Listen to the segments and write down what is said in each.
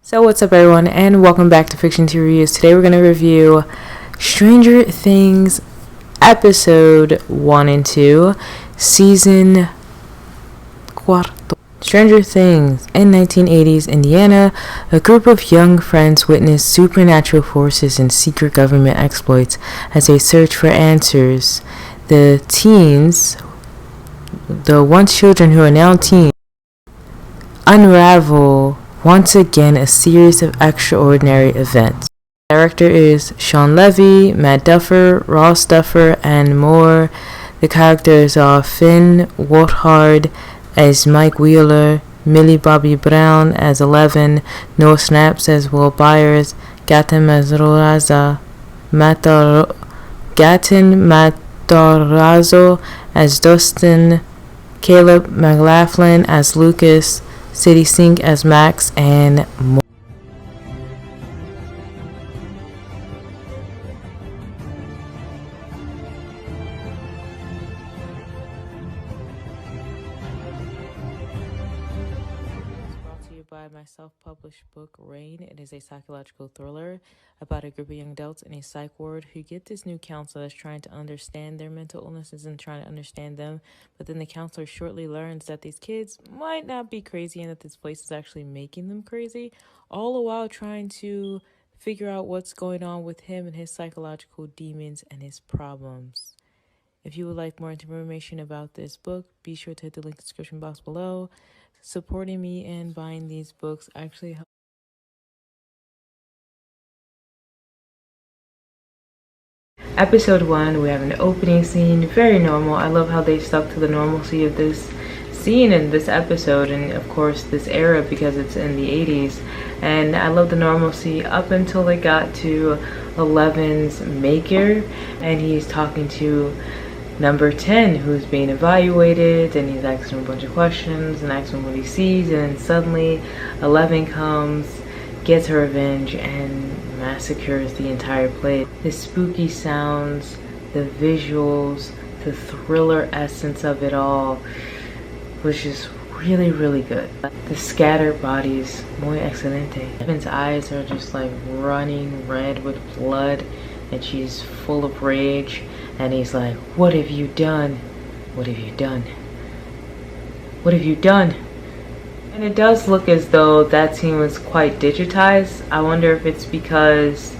So what's up everyone, and welcome back to Fiction to Reviews. Today we're going to review Stranger Things episode 1 and 2, season cuarto. Stranger Things. In 1980s Indiana, a group of young friends witness supernatural forces and secret government exploits as they search for answers. The teens, the once children who are now teens, unravel once again a series of extraordinary events. The director is Sean Levy, Matt Duffer, Ross Duffer, and more. The characters are Finn Wolfhard as Mike Wheeler, Millie Bobby Brown as Eleven, Noah Snaps as Will Byers, Gaten Matarazzo as Dustin, Caleb McLaughlin as Lucas, City Sink as Max, and more. Brought to you by my self-published book, Rain. It is a psychological thriller about a group of young adults in a psych ward who get this new counselor that's trying to understand their mental illnesses and trying to understand them. But then the counselor shortly learns that these kids might not be crazy and that this place is actually making them crazy, all the while trying to figure out what's going on with him and his psychological demons and his problems. If you would like more information about this book, be sure to hit the link in the description box below. Supporting me and buying these books actually helps. Episode 1, we have an opening scene, very normal. I love how they stuck to the normalcy of this scene in this episode and of course this era because it's in the 80s. And I love the normalcy up until they got to Eleven's maker and he's talking to number 10 who's being evaluated and he's asking him a bunch of questions and asking him what he sees, and then suddenly 11 comes, gets her revenge, and massacres the entire place. The spooky sounds, the visuals, the thriller essence of it all was just really good. The scattered bodies, muy excelente. Evan's eyes are just like running red with blood and she's full of rage and he's like, "What have you done? What have you done? What have you done?" And it does look as though that scene was quite digitized. I wonder if it's because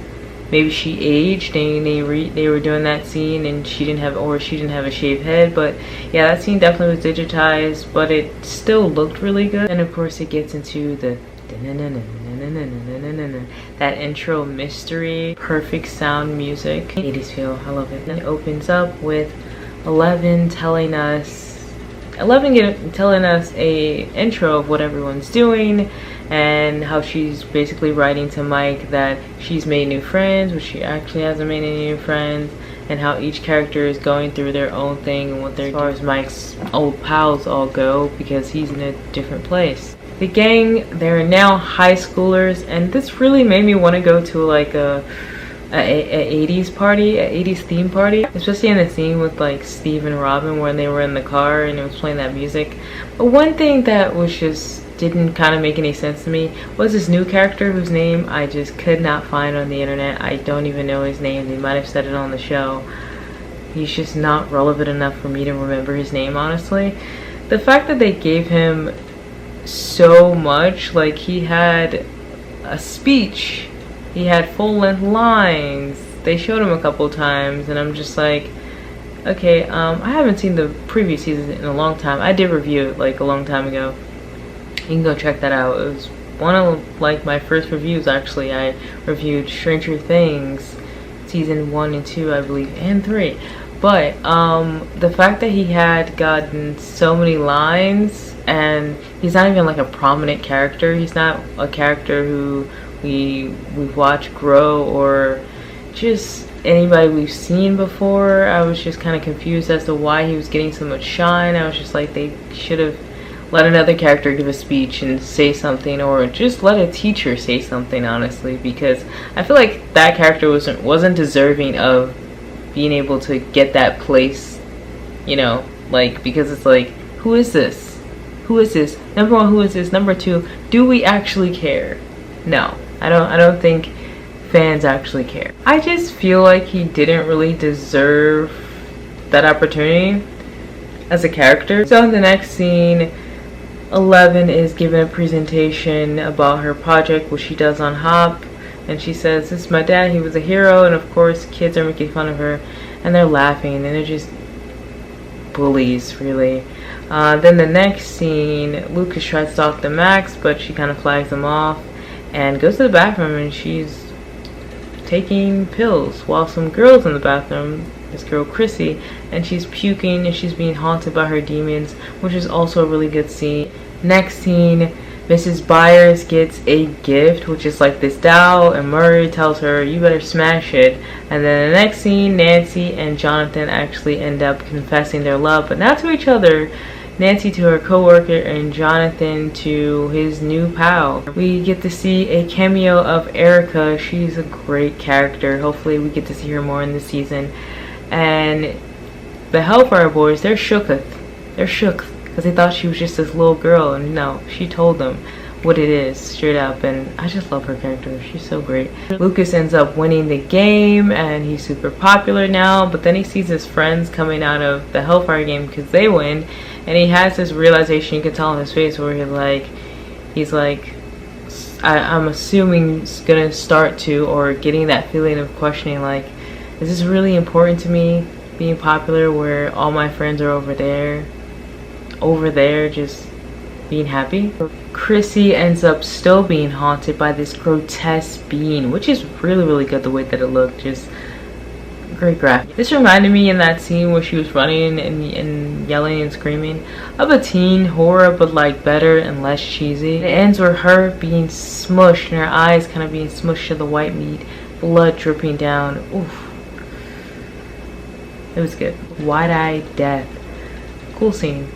maybe she aged and they were doing that scene and she didn't have a shaved head. But yeah, that scene definitely was digitized, but it still looked really good. And of course it gets into the that intro mystery, perfect sound music, 80s feel. I love it. And it opens up with Eleven telling us a intro of what everyone's doing and how she's basically writing to Mike that she's made new friends, but she actually hasn't made any new friends, and how each character is going through their own thing and what they're, as far as Mike's old pals all go, because he's in a different place. The gang, they're now high schoolers, and this really made me want to go to like a 80s party, a 80s theme party, especially in the scene with like Steve and Robin when they were in the car and it was playing that music. But one thing that was just didn't kind of make any sense to me was this new character whose name I just could not find on the internet. I don't even know his name. They might have said it on the show. He's just not relevant enough for me to remember his name, honestly. The fact that they gave him so much, like he had a speech, he had full-length lines, they showed him a couple times, and I'm just like, okay, I haven't seen the previous season in a long time. I did review it like a long time ago. You can go check that out. It was one of like my first reviews actually. I reviewed Stranger Things season 1 and 2, I believe, and 3. But the fact that he had gotten so many lines, and he's not even like a prominent character. He's not a character who we've watched grow or just anybody we've seen before. I was just kind of confused as to why he was getting so much shine. I was just like, they should have let another character give a speech and say something, or just let a teacher say something, honestly, because I feel like that character wasn't deserving of being able to get that place, you know, like, because it's like, who is this? Who is this? Number one, who is this? Number two, do we actually care? No, I don't think fans actually care. I just feel like he didn't really deserve that opportunity as a character. So in the next scene, 11 is giving a presentation about her project, what she does on Hop, and she says, "This is my dad, he was a hero," and of course kids are making fun of her and they're laughing and they're just bullies, really. Then the next scene, Lucas tries to talk to Max, but she kind of flags him off and goes to the bathroom, and she's taking pills while some girls in the bathroom, this girl Chrissy, and she's puking and she's being haunted by her demons, which is also a really good scene. Next scene, Mrs. Byers gets a gift, which is like this doll, and Murray tells her, "You better smash it." And then the next scene, Nancy and Jonathan actually end up confessing their love, but not to each other. Nancy to her coworker and Jonathan to his new pal. We get to see a cameo of Erica. She's a great character. Hopefully we get to see her more in this season. And the Hellfire Boys, they're shook because they thought she was just this little girl, and no, she told them what it is straight up, and I just love her character. She's so great. Lucas ends up winning the game and he's super popular now, but then he sees his friends coming out of the Hellfire game because they win, and he has this realization, you can tell on his face, where he's like I'm assuming he's gonna start to, or getting that feeling of questioning, like, is this really important to me, being popular where all my friends are over there just being happy? Chrissy ends up still being haunted by this grotesque being, which is really good, the way that it looked, just great graphic. This reminded me in that scene where she was running and yelling and screaming of a teen horror, but like better and less cheesy. It ends with her being smushed and her eyes kind of being smushed to the white meat, blood dripping down. Oof. It was good. Wide-eyed death. Cool scene.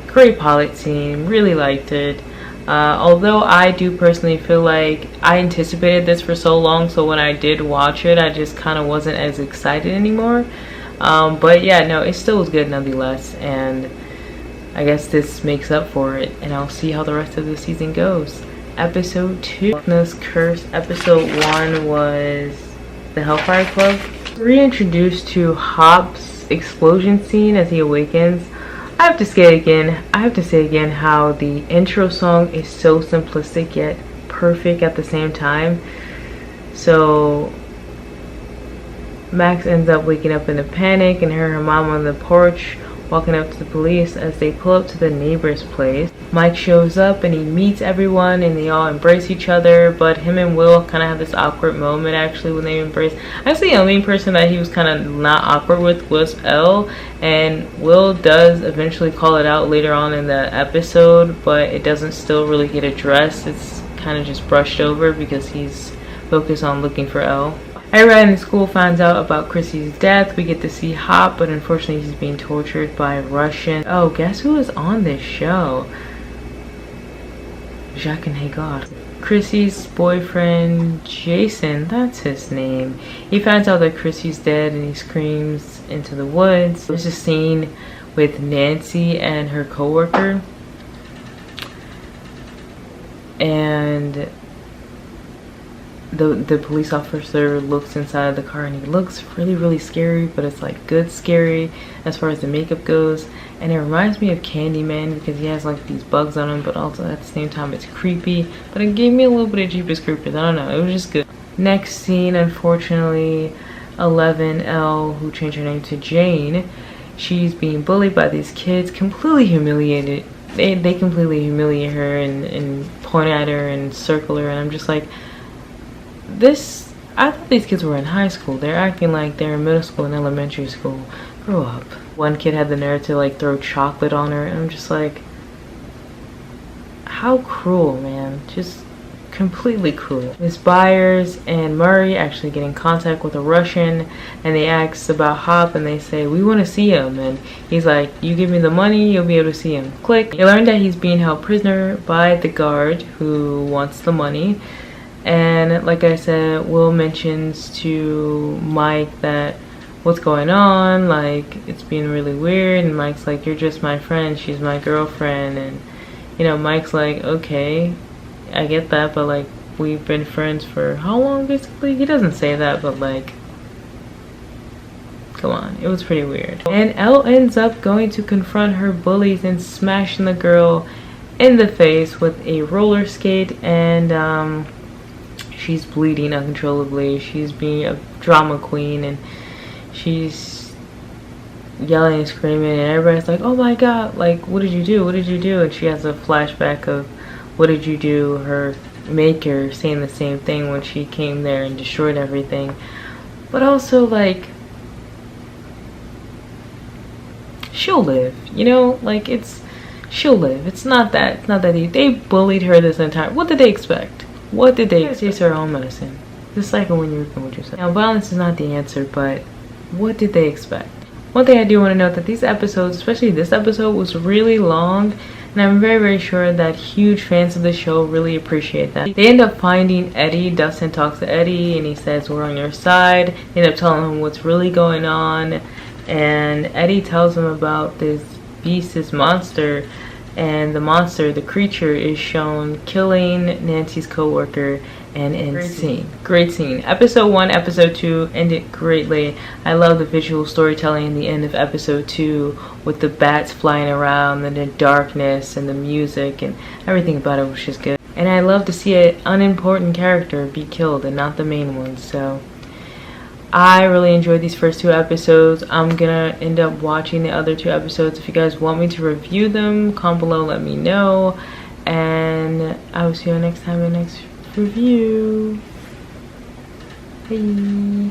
Great pilot scene. Really liked it. Although I do personally feel like I anticipated this for so long, so when I did watch it, I just kind of wasn't as excited anymore. But yeah, no, it still was good nonetheless, and I guess this makes up for it, and I'll see how the rest of the season goes. Episode 2, Darkness Curse. Episode 1 was the Hellfire Club. Reintroduced to Hop's explosion scene as he awakens. I have to say again how the intro song is so simplistic yet perfect at the same time. So Max ends up waking up in a panic, and her mom on the porch walking up to the police as they pull up to the neighbor's place. Mike shows up and he meets everyone and they all embrace each other, but him and Will kind of have this awkward moment actually when they embrace. Actually, the only person that he was kind of not awkward with was Elle, and Will does eventually call it out later on in the episode, but it doesn't still really get addressed. It's kind of just brushed over because he's focused on looking for Elle. Everybody in the school finds out about Chrissy's death. We get to see Hop, but unfortunately he's being tortured by Russian. Oh, guess who was on this show? Jacques and Hagar. Chrissy's boyfriend, Jason, that's his name. He finds out that Chrissy's dead and he screams into the woods. There's a scene with Nancy and her coworker, and the police officer looks inside the car and he looks really scary, but it's like good scary as far as the makeup goes, and it reminds me of Candyman because he has like these bugs on him, but also at the same time it's creepy, but it gave me a little bit of Jeepers Creepers. I don't know, it was just good. Next scene, unfortunately, 11L, who changed her name to Jane, she's being bullied by these kids, completely humiliated. They completely humiliate her and point at her and circle her, and I'm just like, I thought these kids were in high school. They're acting like they're in middle school and elementary school. Grow up. One kid had the nerve to like throw chocolate on her, and I'm just like, how cruel, man. Just completely cruel. Miss Byers and Murray actually get in contact with a Russian, and they ask about Hop, and they say, we want to see him, and he's like, you give me the money, you'll be able to see him. Click. You learn that he's being held prisoner by the guard who wants the money. And like I said, Will mentions to Mike that what's going on, like it's being really weird, and Mike's like, you're just my friend, she's my girlfriend, and you know, Mike's like, okay, I get that, but like, we've been friends for how long basically? He doesn't say that, but like, come on, it was pretty weird. And Elle ends up going to confront her bullies and smashing the girl in the face with a roller skate, and she's bleeding uncontrollably. She's being a drama queen, and she's yelling and screaming, and everybody's like, oh my god, like, what did you do, what did you do? And she has a flashback of what did you do, her maker saying the same thing when she came there and destroyed everything. But also, like, she'll live, you know, like, she'll live. It's not that deep. They bullied her this entire, what did they expect? What did they expect? It's her own medicine. Just like when you're with yourself. Now, violence is not the answer, but what did they expect? One thing I do want to note that these episodes, especially this episode, was really long, and I'm very, very sure that huge fans of the show really appreciate that. They end up finding Eddie. Dustin talks to Eddie, and he says, we're on your side. They end up telling him what's really going on, and Eddie tells him about this beast, this monster, and the monster, the creature, is shown killing Nancy's co-worker. And insane. Great scene. Episode 1, episode 2 ended greatly. I love the visual storytelling in the end of episode 2 with the bats flying around and the darkness and the music, and everything about it was just good. And I love to see an unimportant character be killed and not the main one. So I really enjoyed these first 2 episodes. I'm gonna end up watching the other 2 episodes. If you guys want me to review them, comment below, let me know. And I will see you next time in the next review. Bye.